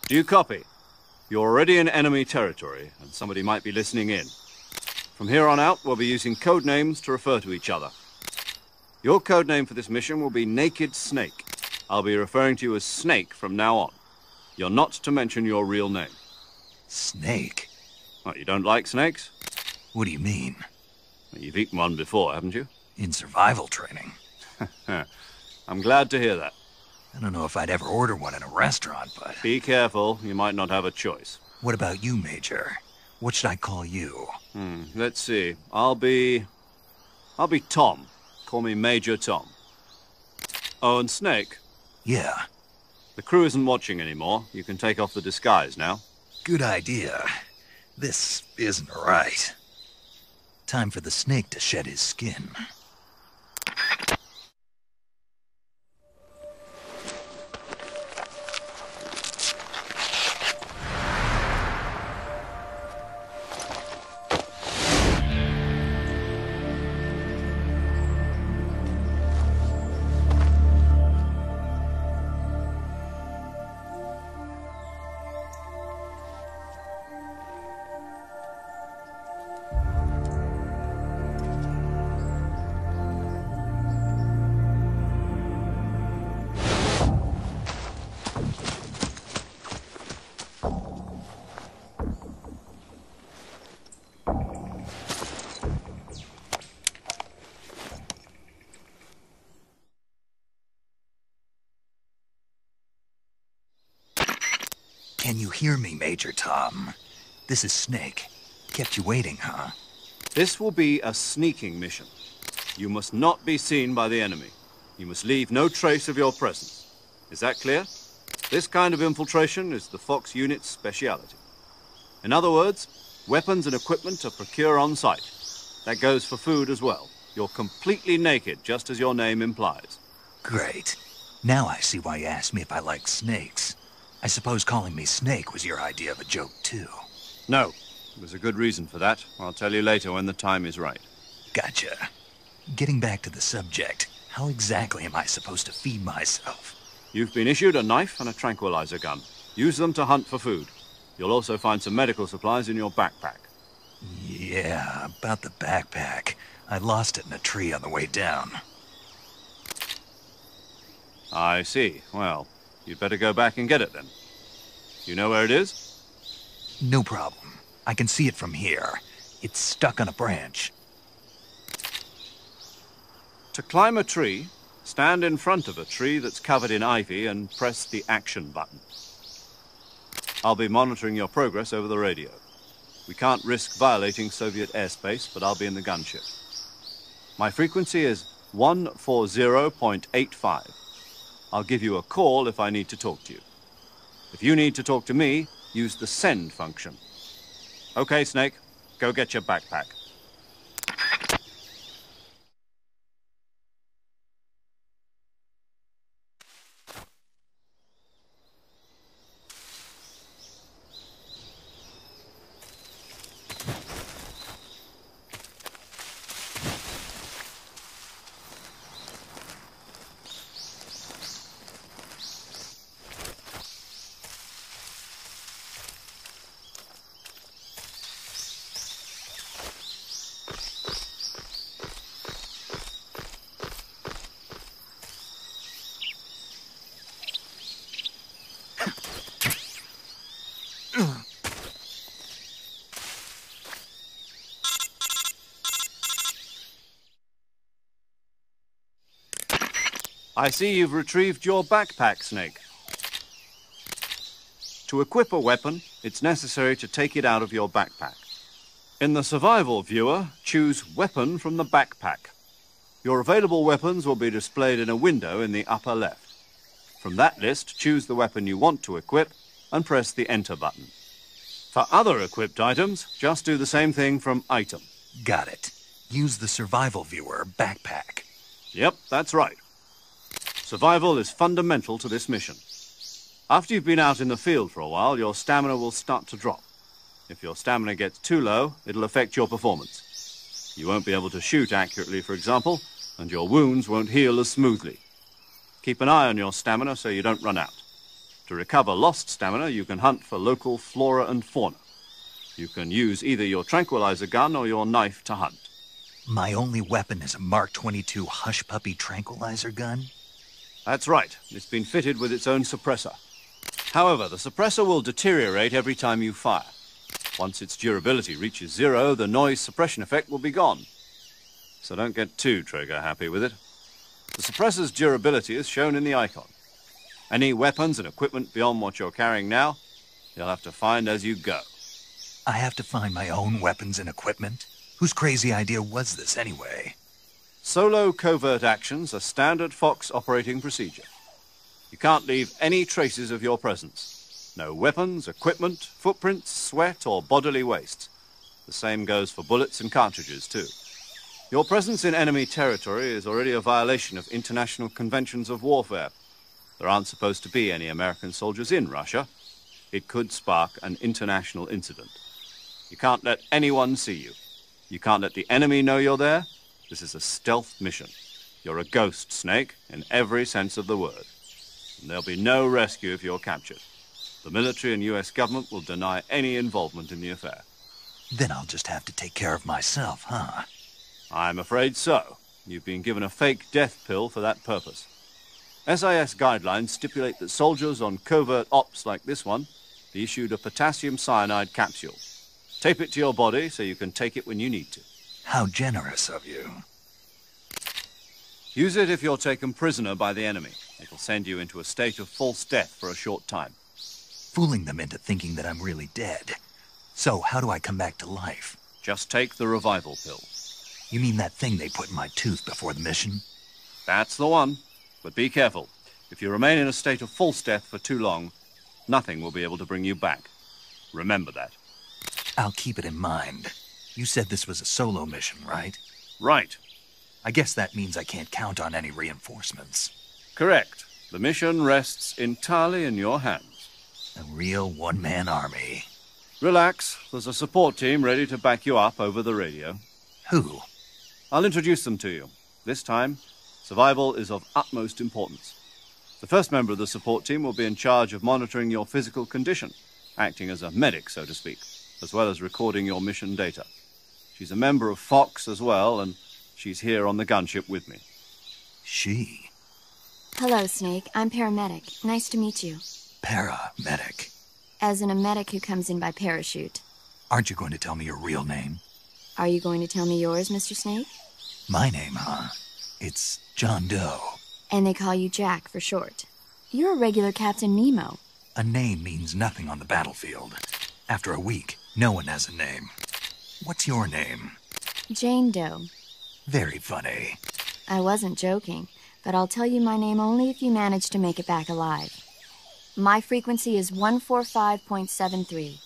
Do you copy? You're already in enemy territory, and somebody might be listening in. From here on out, we'll be using code names to refer to each other. Your code name for this mission will be Naked Snake. I'll be referring to you as Snake from now on. You're not to mention your real name. Snake? What, you don't like snakes? What do you mean? Well, you've eaten one before, haven't you? In survival training. I'm glad to hear that. I don't know if I'd ever order one in a restaurant, but... Be careful, you might not have a choice. What about you, Major? What should I call you? Let's see. I'll be Tom. Call me Major Tom. Oh, and Snake? Yeah. The crew isn't watching anymore. You can take off the disguise now. Good idea. This isn't right. Time for the snake to shed his skin. Can you hear me, Major Tom? This is Snake. Kept you waiting, huh? This will be a sneaking mission. You must not be seen by the enemy. You must leave no trace of your presence. Is that clear? This kind of infiltration is the Fox unit's speciality. In other words, weapons and equipment are procured on site. That goes for food as well. You're completely naked, just as your name implies. Great. Now I see why you asked me if I like snakes. I suppose calling me Snake was your idea of a joke, too. No. There's a good reason for that. I'll tell you later when the time is right. Gotcha. Getting back to the subject, how exactly am I supposed to feed myself? You've been issued a knife and a tranquilizer gun. Use them to hunt for food. You'll also find some medical supplies in your backpack. Yeah, about the backpack. I lost it in a tree on the way down. I see. Well, you'd better go back and get it then. You know where it is? No problem. I can see it from here. It's stuck on a branch. To climb a tree, stand in front of a tree that's covered in ivy and press the action button. I'll be monitoring your progress over the radio. We can't risk violating Soviet airspace, but I'll be in the gunship. My frequency is 140.85. I'll give you a call if I need to talk to you. If you need to talk to me, use the send function. Okay, Snake, go get your backpack. I see you've retrieved your backpack, Snake. To equip a weapon, it's necessary to take it out of your backpack. In the survival viewer, choose Weapon from the backpack. Your available weapons will be displayed in a window in the upper left. From that list, choose the weapon you want to equip and press the Enter button. For other equipped items, just do the same thing from Item. Got it. Use the survival viewer backpack. Yep, that's right. Survival is fundamental to this mission. After you've been out in the field for a while, your stamina will start to drop. If your stamina gets too low, it'll affect your performance. You won't be able to shoot accurately, for example, and your wounds won't heal as smoothly. Keep an eye on your stamina so you don't run out. To recover lost stamina, you can hunt for local flora and fauna. You can use either your tranquilizer gun or your knife to hunt. My only weapon is a Mark 22 Hush Puppy tranquilizer gun? That's right. It's been fitted with its own suppressor. However, the suppressor will deteriorate every time you fire. Once its durability reaches 0, the noise suppression effect will be gone. So don't get too trigger-happy with it. The suppressor's durability is shown in the icon. Any weapons and equipment beyond what you're carrying now, you'll have to find as you go. I have to find my own weapons and equipment? Whose crazy idea was this anyway? Solo covert actions are standard Fox operating procedure. You can't leave any traces of your presence. No weapons, equipment, footprints, sweat, or bodily waste. The same goes for bullets and cartridges, too. Your presence in enemy territory is already a violation of international conventions of warfare. There aren't supposed to be any American soldiers in Russia. It could spark an international incident. You can't let anyone see you. You can't let the enemy know you're there. This is a stealth mission. You're a ghost, Snake, in every sense of the word. And there'll be no rescue if you're captured. The military and US government will deny any involvement in the affair. Then I'll just have to take care of myself, huh? I'm afraid so. You've been given a fake death pill for that purpose. SIS guidelines stipulate that soldiers on covert ops like this one be issued a potassium cyanide capsule. Tape it to your body so you can take it when you need to. How generous of you. Use it if you're taken prisoner by the enemy. It'll send you into a state of false death for a short time. Fooling them into thinking that I'm really dead. So how do I come back to life? Just take the revival pill. You mean that thing they put in my tooth before the mission? That's the one. But be careful. If you remain in a state of false death for too long, nothing will be able to bring you back. Remember that. I'll keep it in mind. You said this was a solo mission, right? Right. I guess that means I can't count on any reinforcements. Correct. The mission rests entirely in your hands. A real one-man army. Relax. There's a support team ready to back you up over the radio. Who? I'll introduce them to you. This time, survival is of utmost importance. The first member of the support team will be in charge of monitoring your physical condition, acting as a medic, so to speak, as well as recording your mission data. She's a member of Fox as well, and she's here on the gunship with me. She? Hello, Snake. I'm paramedic. Nice to meet you. Paramedic? As in a medic who comes in by parachute. Aren't you going to tell me your real name? Are you going to tell me yours, Mr. Snake? My name, huh? It's John Doe. And they call you Jack for short. You're a regular Captain Nemo. A name means nothing on the battlefield. After a week, no one has a name. What's your name? Jane Doe. Very funny. I wasn't joking, but I'll tell you my name only if you manage to make it back alive. My frequency is 145.73.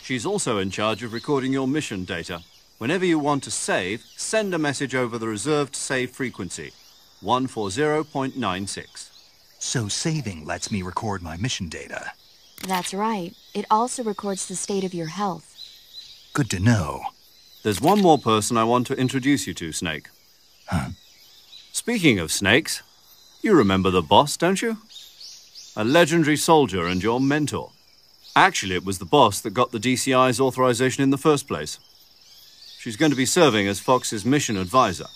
She's also in charge of recording your mission data. Whenever you want to save, send a message over the reserved save frequency, 140.96. So saving lets me record my mission data. That's right. It also records the state of your health. Good to know. There's one more person I want to introduce you to, Snake. Huh? Speaking of snakes, you remember the boss, don't you? A legendary soldier and your mentor. Actually, it was the boss that got the DCI's authorization in the first place. She's going to be serving as Fox's mission advisor.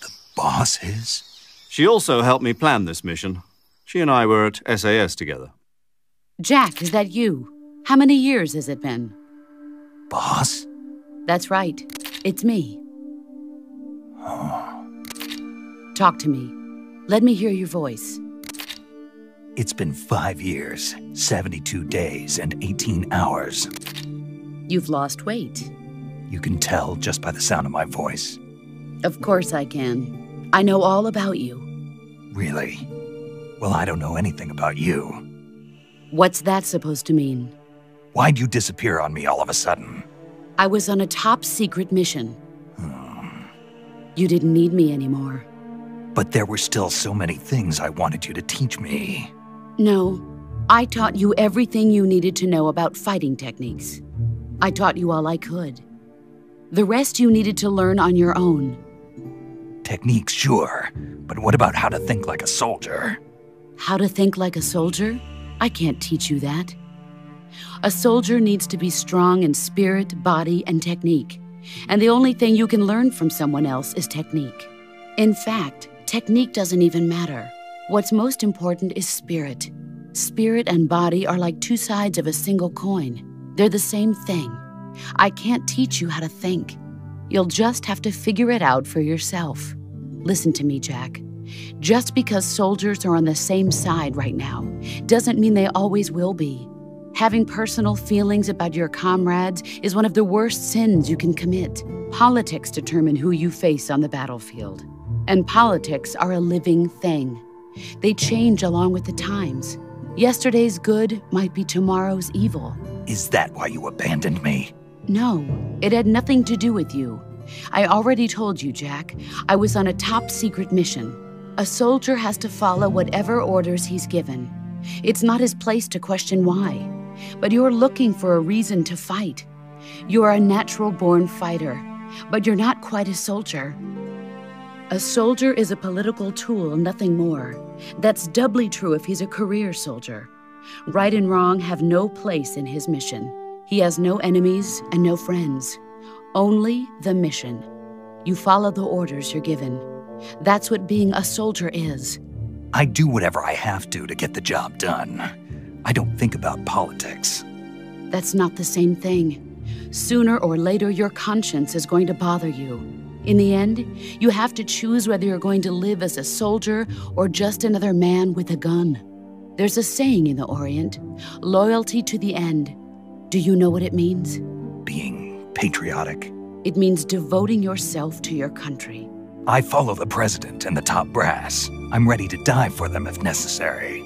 The boss is? She also helped me plan this mission. She and I were at SAS together. Jack, is that you? How many years has it been? Boss? That's right. It's me. Talk to me. Let me hear your voice. It's been 5 years, 72 days, and 18 hours. You've lost weight. You can tell just by the sound of my voice. Of course I can. I know all about you. Really? Well, I don't know anything about you. What's that supposed to mean? Why'd you disappear on me all of a sudden? I was on a top-secret mission. You didn't need me anymore. But there were still so many things I wanted you to teach me. No, I taught you everything you needed to know about fighting techniques. I taught you all I could. The rest you needed to learn on your own. Techniques, sure. But what about how to think like a soldier? How to think like a soldier? I can't teach you that. A soldier needs to be strong in spirit, body, and technique. And the only thing you can learn from someone else is technique. In fact, technique doesn't even matter. What's most important is spirit. Spirit and body are like two sides of a single coin. They're the same thing. I can't teach you how to think. You'll just have to figure it out for yourself. Listen to me, Jack. Just because soldiers are on the same side right now doesn't mean they always will be. Having personal feelings about your comrades is one of the worst sins you can commit. Politics determine who you face on the battlefield. And politics are a living thing. They change along with the times. Yesterday's good might be tomorrow's evil. Is that why you abandoned me? No, it had nothing to do with you. I already told you, Jack. I was on a top-secret mission. A soldier has to follow whatever orders he's given. It's not his place to question why. But you're looking for a reason to fight. You are a natural-born fighter, but you're not quite a soldier. A soldier is a political tool, nothing more. That's doubly true if he's a career soldier. Right and wrong have no place in his mission. He has no enemies and no friends. Only the mission. You follow the orders you're given. That's what being a soldier is. I do whatever I have to get the job done. I don't think about politics. That's not the same thing. Sooner or later, your conscience is going to bother you. In the end, you have to choose whether you're going to live as a soldier or just another man with a gun. There's a saying in the Orient, loyalty to the end. Do you know what it means? Being patriotic. It means devoting yourself to your country. I follow the president and the top brass. I'm ready to die for them if necessary.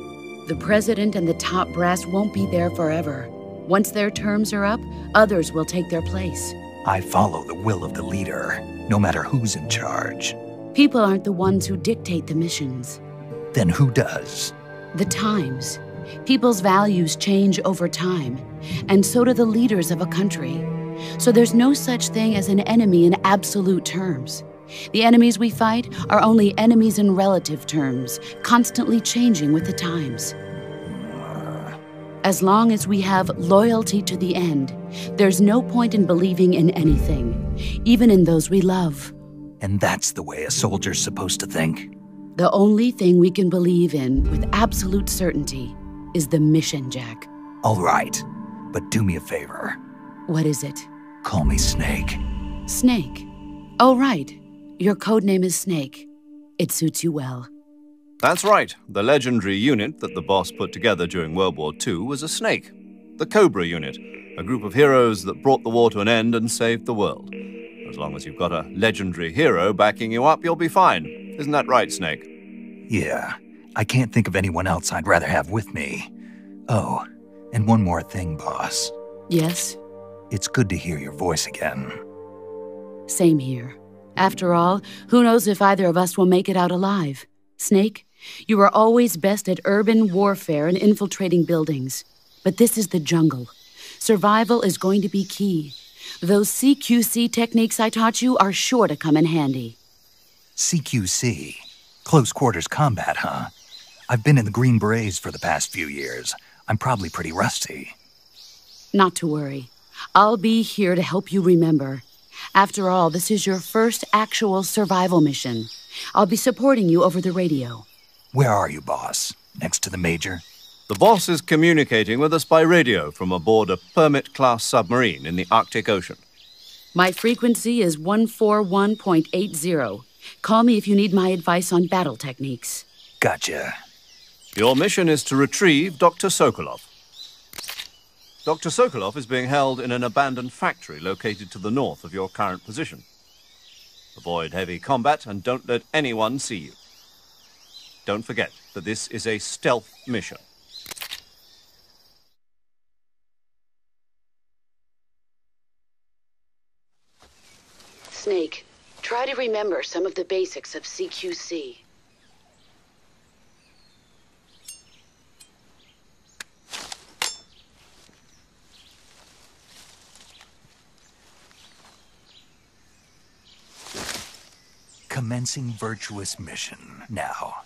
The president and the top brass won't be there forever. Once their terms are up, others will take their place. I follow the will of the leader, no matter who's in charge. People aren't the ones who dictate the missions. Then who does? The times. People's values change over time, and so do the leaders of a country. So there's no such thing as an enemy in absolute terms. The enemies we fight are only enemies in relative terms, constantly changing with the times. As long as we have loyalty to the end, there's no point in believing in anything, even in those we love. And that's the way a soldier's supposed to think? The only thing we can believe in with absolute certainty is the mission, Jack. All right, but do me a favor. What is it? Call me Snake. Snake? Oh, right. Your codename is Snake. It suits you well. That's right. The legendary unit that the boss put together during World War II was a snake. The Cobra unit, a group of heroes that brought the war to an end and saved the world. As long as you've got a legendary hero backing you up, you'll be fine. Isn't that right, Snake? Yeah. I can't think of anyone else I'd rather have with me. Oh, and one more thing, boss. Yes? It's good to hear your voice again. Same here. After all, who knows if either of us will make it out alive? Snake, you are always best at urban warfare and infiltrating buildings. But this is the jungle. Survival is going to be key. Those CQC techniques I taught you are sure to come in handy. CQC? Close quarters combat, huh? I've been in the Green Berets for the past few years. I'm probably pretty rusty. Not to worry. I'll be here to help you remember. After all, this is your first actual survival mission. I'll be supporting you over the radio. Where are you, boss? Next to the Major? The boss is communicating with us by radio from aboard a Permit-class submarine in the Arctic Ocean. My frequency is 141.80. Call me if you need my advice on battle techniques. Gotcha. Your mission is to retrieve Dr. Sokolov. Dr. Sokolov is being held in an abandoned factory located to the north of your current position. Avoid heavy combat and don't let anyone see you. Don't forget that this is a stealth mission. Snake, try to remember some of the basics of CQC. Commencing virtuous mission now.